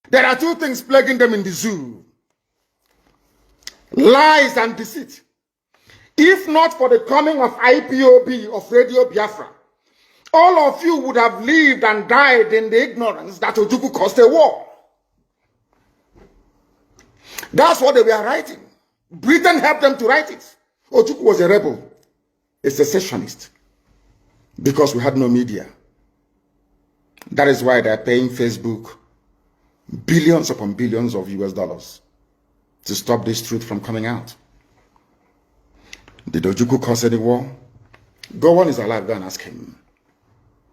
There are two things plaguing them in the zoo: lies and deceit. If not for the coming of IPOB, of Radio Biafra, all of you would have lived and died in the ignorance that Ojukwu caused a war. That's what they were writing. Britain helped them to write it. Ojukwu was a rebel, a secessionist, because we had no media. That is why they're paying Facebook billions upon billions of US dollars to stop this truth from coming out. Did Ojukwu cause any war? Gowon is alive, go and ask him.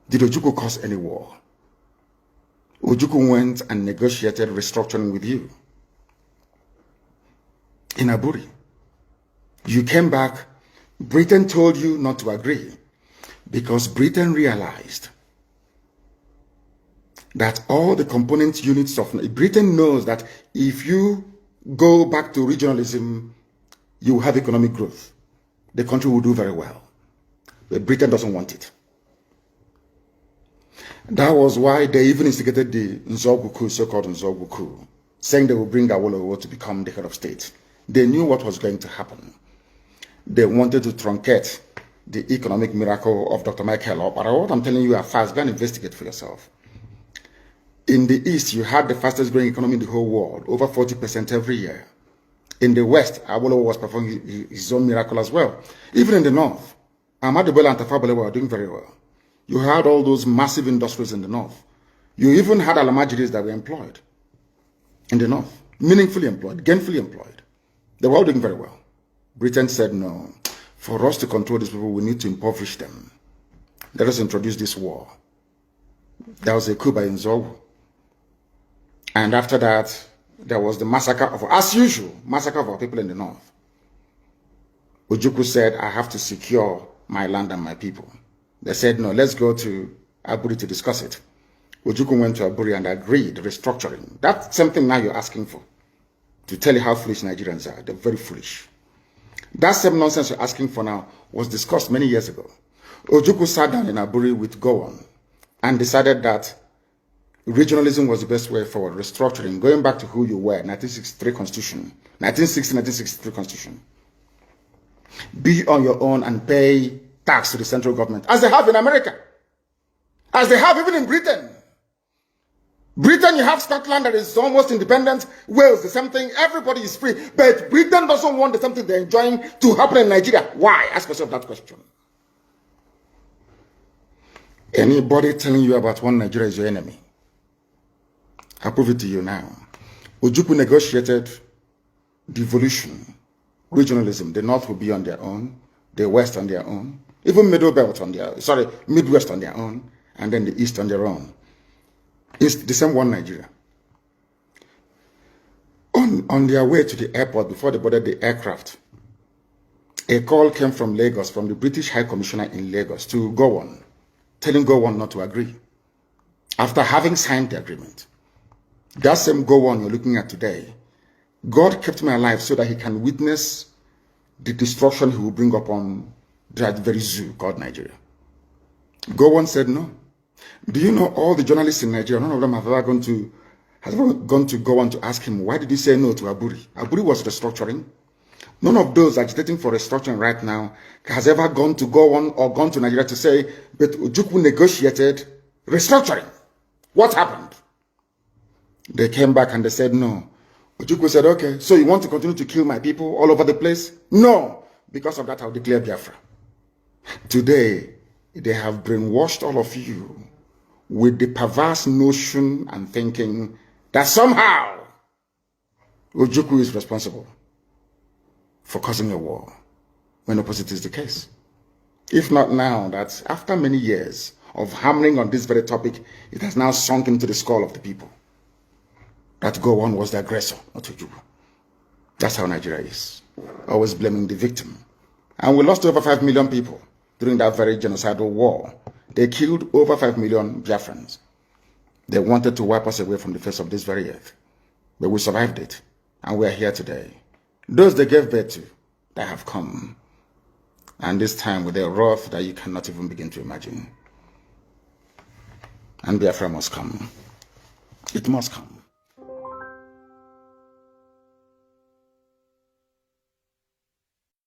Did Ojukwu cause any war? Ojukwu went and negotiated restructuring with you in Aburi. You came back, Britain told you not to agree because Britain realized that all the component units of Britain knows that if you go back to regionalism, you have economic growth. The country will do very well. But Britain doesn't want it. That was why they even instigated the Nzogwu coup, so-called Nzogwu coup, saying they will bring Awolowo to become the head of state. They knew what was going to happen. They wanted to truncate the economic miracle of Dr. Michael. But what I'm telling you are fast. Go and investigate for yourself. In the East, you had the fastest growing economy in the whole world, over 40% every year. In the West, Awolowo was performing his own miracle as well. Even in the North, Ahmadu Bello and Tafawa Balewa were doing very well. You had all those massive industries in the North. You even had Alamajiris that were employed in the North, meaningfully employed, gainfully employed. They were all doing very well. Britain said, no, for us to control these people, we need to impoverish them. Let us introduce this war. There was a coup by Nzogwu. And after that, there was the massacre of, as usual, massacre of our people in the North. Ojukwu said, I have to secure my land and my people. They said, no, let's go to Aburi to discuss it. Ojukwu went to Aburi and agreed, restructuring. That's something now you're asking for. To tell you how foolish Nigerians are. They're very foolish. That same nonsense you're asking for now was discussed many years ago. Ojukwu sat down in Aburi with Gowon and decided that regionalism was the best way forward, restructuring, going back to who you were, 1963 Constitution, 1963 Constitution. Be on your own and pay tax to the central government, as they have in America, as they have even in Britain. Britain, you have Scotland that is almost independent, Wales, the same thing, everybody is free, but Britain doesn't want the same thing they're enjoying to happen in Nigeria. Why? Ask yourself that question. Anybody telling you about one Nigeria is your enemy. I'll prove it to you now. Ojukwu negotiated devolution, regionalism. The North will be on their own, the West on their own, even Middle Belt on their, Midwest on their own, and then the East on their own. It's the same one Nigeria. On their way to the airport, before they boarded the aircraft, a call came from Lagos, from the British High Commissioner in Lagos to Gowon, telling Gowon not to agree, after having signed the agreement. That same Gowon you're looking at today, God kept me alive so that he can witness the destruction he will bring upon that very zoo called Nigeria. Gowon said no. Do you know all the journalists in Nigeria, none of them have ever gone to Gowon to ask him, why did he say no to Aburi? Aburi was restructuring. None of those agitating for restructuring right now has ever gone to Gowon or gone to Nigeria to say, but Ojukwu negotiated restructuring. What happened? They came back and they said no. Ojukwu said, okay, so you want to continue to kill my people all over the place? No. Because of that, I'll declare Biafra. Today, they have brainwashed all of you with the perverse notion and thinking that somehow Ojukwu is responsible for causing a war, when opposite is the case. If not now, that after many years of hammering on this very topic, it has now sunk into the skull of the people that Gowon was the aggressor, not Ojukwu. That's how Nigeria is, always blaming the victim. And we lost over 5 million people during that very genocidal war. They killed over 5 million Biafrans. They wanted to wipe us away from the face of this very earth. But we survived it, and we are here today. Those they gave birth to, they have come. And this time with a wrath that you cannot even begin to imagine. And Biafra must come. It must come.